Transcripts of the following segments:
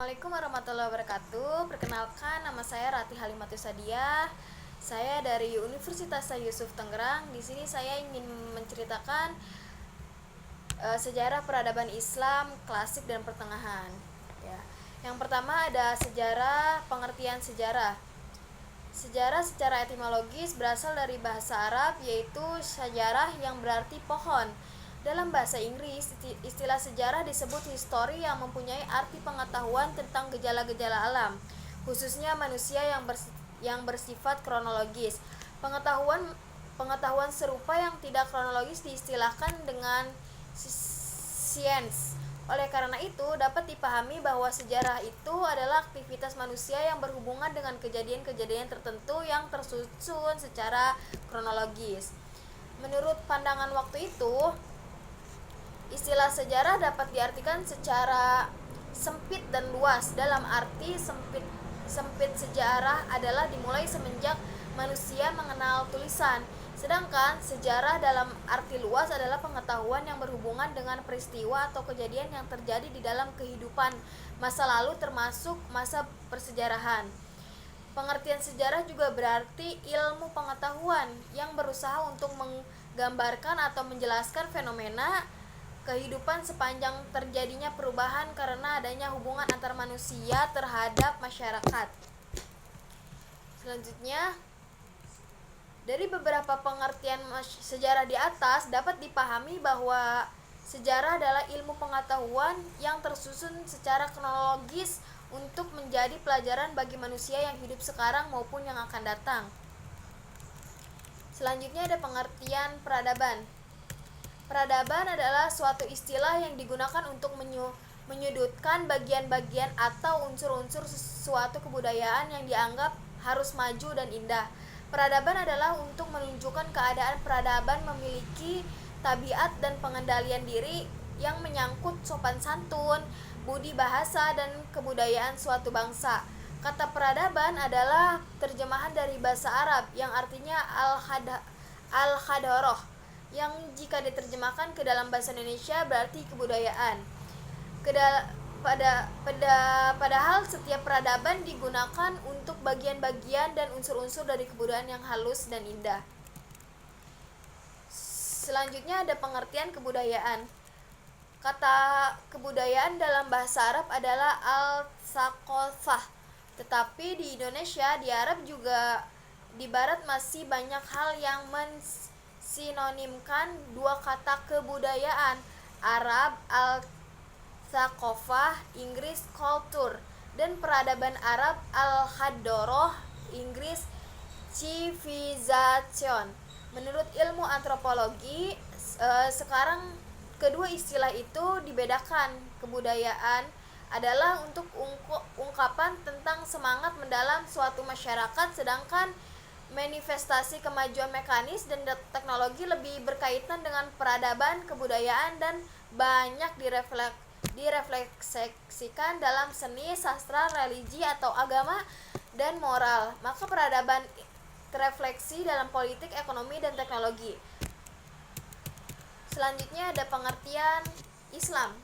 Assalamualaikum warahmatullahi wabarakatuh. Perkenalkan, nama saya Rati Halimatus Sadiah. Saya dari Universitas Yusuf Tangerang. Di sini saya ingin menceritakan sejarah peradaban Islam klasik dan pertengahan. Ya. Yang pertama ada sejarah, pengertian sejarah. Sejarah secara etimologis berasal dari bahasa Arab, yaitu sejarah yang berarti pohon. Dalam bahasa Inggris, istilah sejarah disebut history yang mempunyai arti pengetahuan tentang gejala-gejala alam, khususnya manusia yang bersifat kronologis. Pengetahuan serupa yang tidak kronologis diistilahkan dengan science. Oleh karena itu, dapat dipahami bahwa sejarah itu adalah aktivitas manusia yang berhubungan dengan kejadian-kejadian tertentu yang tersusun secara kronologis. Menurut pandangan waktu itu, istilah sejarah dapat diartikan secara sempit dan luas. Dalam arti sempit sejarah adalah dimulai semenjak manusia mengenal tulisan. Sedangkan sejarah dalam arti luas adalah pengetahuan yang berhubungan dengan peristiwa atau kejadian yang terjadi di dalam kehidupan masa lalu termasuk masa persejarahan. Pengertian sejarah juga berarti ilmu pengetahuan yang berusaha untuk menggambarkan atau menjelaskan fenomena kehidupan sepanjang terjadinya perubahan karena adanya hubungan antar manusia terhadap masyarakat. Selanjutnya, dari beberapa pengertian sejarah di atas dapat dipahami bahwa sejarah adalah ilmu pengetahuan yang tersusun secara kronologis untuk menjadi pelajaran bagi manusia yang hidup sekarang maupun yang akan datang. Selanjutnya ada pengertian peradaban. Peradaban adalah suatu istilah yang digunakan untuk menyudutkan bagian-bagian atau unsur-unsur suatu kebudayaan yang dianggap harus maju dan indah. Peradaban adalah untuk menunjukkan keadaan peradaban memiliki tabiat dan pengendalian diri yang menyangkut sopan santun, budi bahasa, dan kebudayaan suatu bangsa. Kata peradaban adalah terjemahan dari bahasa Arab yang artinya al-hadoroh, yang jika diterjemahkan ke dalam bahasa Indonesia berarti kebudayaan. Padahal setiap peradaban digunakan untuk bagian-bagian dan unsur-unsur dari kebudayaan yang halus dan indah. Selanjutnya ada pengertian kebudayaan. Kata kebudayaan dalam bahasa Arab adalah al-thaqafah. Tetapi di Indonesia, di Arab juga di Barat masih banyak hal yang sinonimkan dua kata kebudayaan. Arab al-thaqafah, Inggris culture, dan peradaban Arab al-hadoroh, Inggris civilization. Menurut ilmu antropologi, sekarang kedua istilah itu dibedakan. Kebudayaan adalah untuk ungkapan tentang semangat mendalam suatu masyarakat, sedangkan manifestasi kemajuan mekanis dan teknologi lebih berkaitan dengan peradaban, kebudayaan, dan banyak direfleksikan dalam seni, sastra, religi, atau agama dan moral. Maka peradaban terefleksi dalam politik, ekonomi, dan teknologi. Selanjutnya ada pengertian Islam.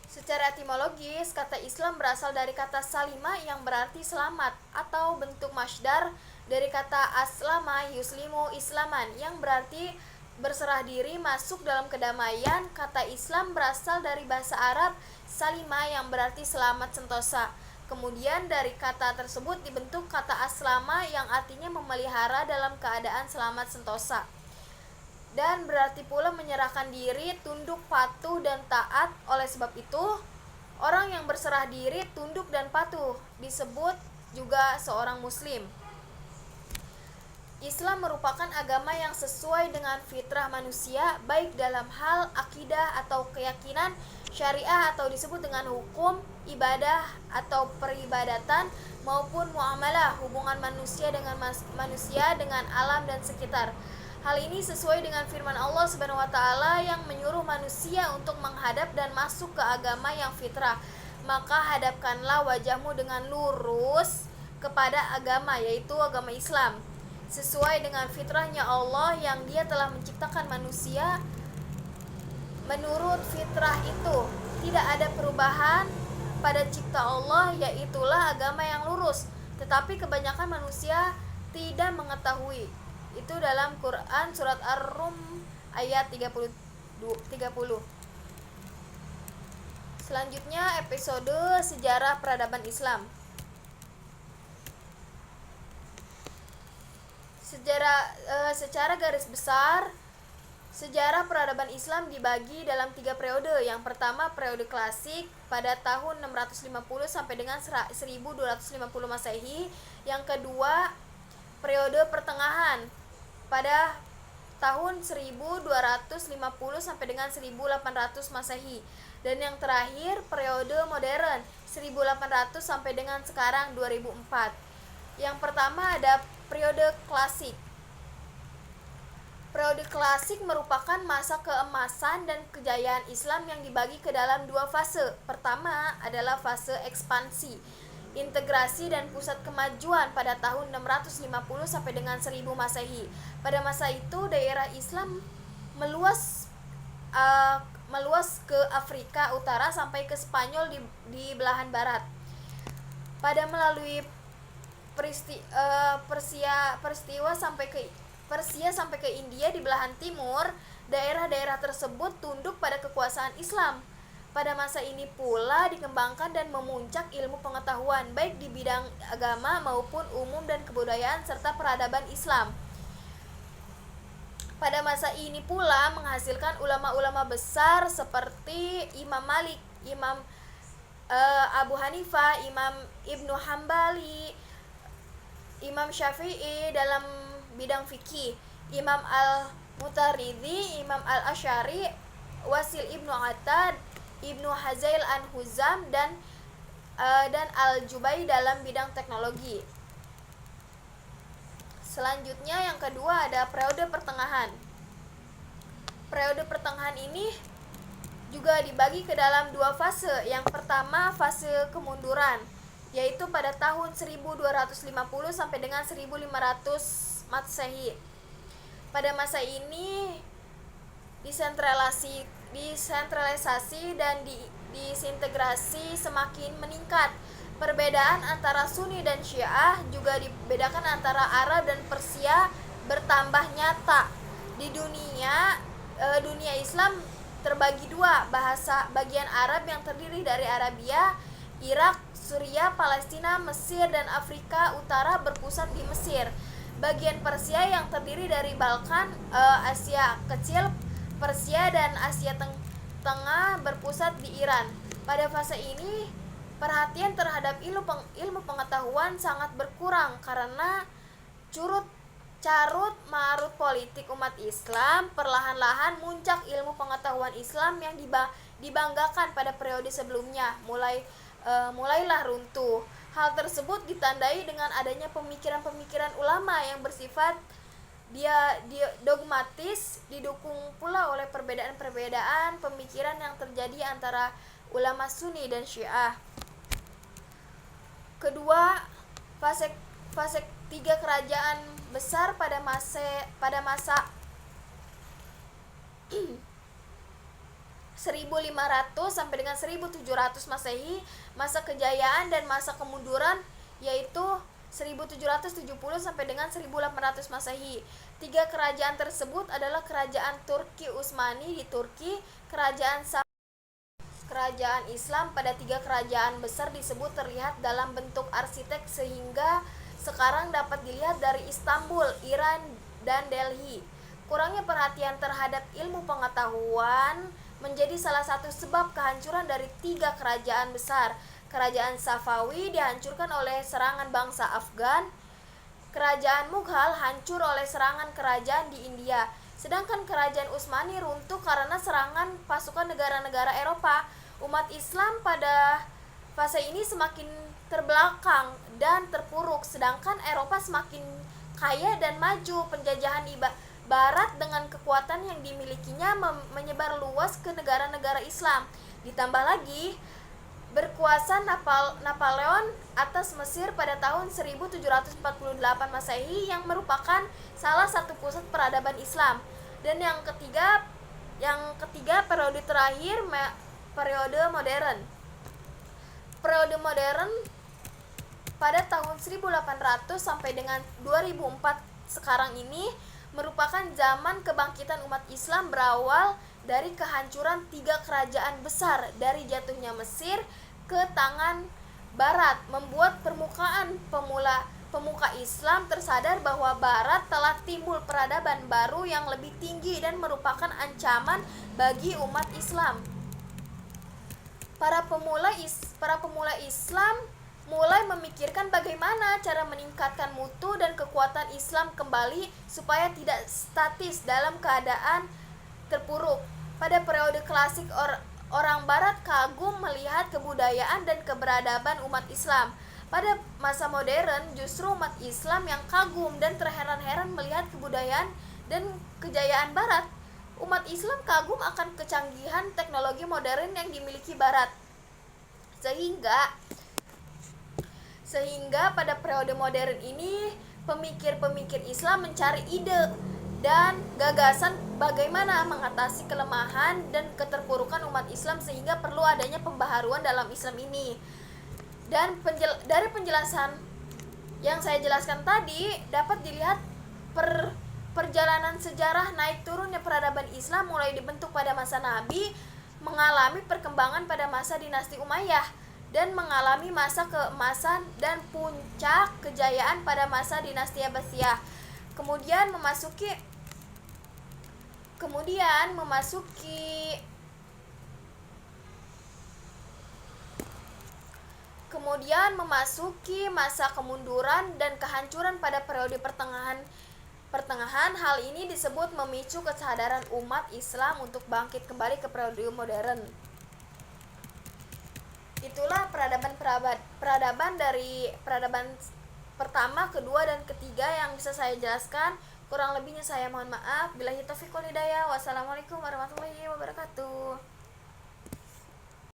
Secara etimologis, kata Islam berasal dari kata salima yang berarti selamat, atau bentuk masdar dari kata aslama yuslimu islaman yang berarti berserah diri masuk dalam kedamaian. Kata Islam berasal dari bahasa Arab salima yang berarti selamat sentosa. Kemudian dari kata tersebut dibentuk kata aslama yang artinya memelihara dalam keadaan selamat sentosa, dan berarti pula menyerahkan diri, tunduk, patuh, dan taat. Oleh sebab itu, orang yang berserah diri, tunduk, dan patuh disebut juga seorang muslim. Islam merupakan agama yang sesuai dengan fitrah manusia, baik dalam hal akidah atau keyakinan, syariah atau disebut dengan hukum, ibadah atau peribadatan, maupun muamalah, hubungan manusia dengan alam dan sekitar. Hal ini sesuai dengan firman Allah Subhanahu wa taala yang menyuruh manusia untuk menghadap dan masuk ke agama yang fitrah. Maka hadapkanlah wajahmu dengan lurus kepada agama, yaitu agama Islam, sesuai dengan fitrahnya Allah yang Dia telah menciptakan manusia menurut fitrah itu. Tidak ada perubahan pada cipta Allah, yaitulah agama yang lurus, tetapi kebanyakan manusia tidak mengetahui. Itu dalam Quran surat Ar-Rum ayat 30. Selanjutnya episode sejarah peradaban Islam. Secara garis besar, sejarah peradaban Islam dibagi dalam 3 periode. Yang pertama, periode klasik pada tahun 650 sampai dengan 1250 Masehi. Yang kedua, periode pertengahan pada tahun 1250 sampai dengan 1800 Masehi. Dan yang terakhir, periode modern 1800 sampai dengan sekarang 2004. Yang pertama ada periode klasik. Periode klasik merupakan masa keemasan dan kejayaan Islam yang dibagi ke dalam 2 fase. Pertama adalah fase ekspansi, integrasi dan pusat kemajuan pada tahun 650 sampai dengan 1000 Masehi. Pada masa itu daerah Islam meluas ke Afrika Utara sampai ke Spanyol di belahan barat. Pada melalui Persia sampai ke India di belahan timur, daerah-daerah tersebut tunduk pada kekuasaan Islam. Pada masa ini pula dikembangkan dan memuncak ilmu pengetahuan baik di bidang agama maupun umum dan kebudayaan serta peradaban Islam. Pada masa ini pula menghasilkan ulama-ulama besar seperti Imam Malik, Imam Abu Hanifah, Imam Ibnu Hambali, Imam Syafi'i dalam bidang fikih, Imam Al-Mutarridhi, Imam Al-Asy'ari, Wasil Ibnu Atad, Ibnu Hazail An-Huzam dan Al-Jubai dalam bidang teknologi. Selanjutnya yang kedua ada periode pertengahan. Periode pertengahan ini juga dibagi ke dalam 2 fase. Yang pertama fase kemunduran, yaitu pada tahun 1250 sampai dengan 1500 Masehi. Pada masa ini desentralisasi dan disintegrasi semakin meningkat. Perbedaan antara Sunni dan Syiah juga dibedakan antara Arab dan Persia bertambah nyata. Di dunia Islam terbagi 2, bahasa bagian Arab yang terdiri dari Arabia, Irak, Suriah, Palestina, Mesir, dan Afrika Utara berpusat di Mesir. Bagian Persia yang terdiri dari Balkan, Asia Kecil, Persia, dan Asia Tengah berpusat di Iran. Pada fase ini, perhatian terhadap ilmu pengetahuan sangat berkurang karena carut marut politik umat Islam. Perlahan-lahan muncak ilmu pengetahuan Islam yang dibanggakan pada periode sebelumnya mulailah runtuh. Hal tersebut ditandai dengan adanya pemikiran-pemikiran ulama yang bersifat dogmatis, didukung pula oleh perbedaan-perbedaan pemikiran yang terjadi antara ulama Sunni dan Syiah. Kedua, fase 3 kerajaan besar pada masa 1500 sampai dengan 1700 Masehi, masa kejayaan dan masa kemunduran yaitu 1770 sampai dengan 1800 Masehi. 3 kerajaan tersebut adalah kerajaan Turki Utsmani di Turki, kerajaan Islam. Pada 3 kerajaan besar disebut terlihat dalam bentuk arsitek sehingga sekarang dapat dilihat dari Istanbul, Iran, dan Delhi. Kurangnya perhatian terhadap ilmu pengetahuan menjadi salah satu sebab kehancuran dari 3 kerajaan besar. Kerajaan Safawi dihancurkan oleh serangan bangsa Afgan. Kerajaan Mughal hancur oleh serangan kerajaan di India. Sedangkan kerajaan Utsmani runtuh karena serangan pasukan negara-negara Eropa. Umat Islam pada fase ini semakin terbelakang dan terpuruk, sedangkan Eropa semakin kaya dan maju. Penjajahan Barat dengan kekuatan yang dimilikinya menyebar luas ke negara-negara Islam. Ditambah lagi berkuasa Napoleon atas Mesir pada tahun 1748 Masehi yang merupakan salah satu pusat peradaban Islam. Dan yang ketiga periode periode modern. Periode modern pada tahun 1800 sampai dengan 2004 sekarang ini merupakan zaman kebangkitan umat Islam berawal dari kehancuran 3 kerajaan besar dari jatuhnya Mesir ke tangan Barat, membuat pemuka Islam tersadar bahwa Barat telah timbul peradaban baru yang lebih tinggi dan merupakan ancaman bagi umat Islam. Para pemula Islam mulai memikirkan bagaimana cara meningkatkan mutu dan kekuatan Islam kembali supaya tidak statis dalam keadaan terpuruk. Pada periode klasik, orang Barat kagum melihat kebudayaan dan keberadaban umat Islam. Pada masa modern, justru umat Islam yang kagum dan terheran-heran melihat kebudayaan dan kejayaan Barat. Umat Islam kagum akan kecanggihan teknologi modern yang dimiliki Barat. Sehingga pada periode modern ini, pemikir-pemikir Islam mencari ide dan gagasan bagaimana mengatasi kelemahan dan keterpurukan umat Islam, sehingga perlu adanya pembaharuan dalam Islam ini. Dan dari penjelasan yang saya jelaskan tadi dapat dilihat perjalanan sejarah naik turunnya peradaban Islam mulai dibentuk pada masa Nabi, mengalami perkembangan pada masa dinasti Umayyah, dan mengalami masa keemasan dan puncak kejayaan pada masa dinasti Abbasiyah. Kemudian memasuki masa kemunduran dan kehancuran pada periode pertengahan. Hal ini disebut memicu kesadaran umat Islam untuk bangkit kembali ke periode modern. Itulah peradaban dari peradaban pertama, kedua, dan ketiga yang bisa saya jelaskan. Kurang lebihnya saya mohon maaf. Billahi taufiq wal hidayah. Wassalamualaikum warahmatullahi wabarakatuh.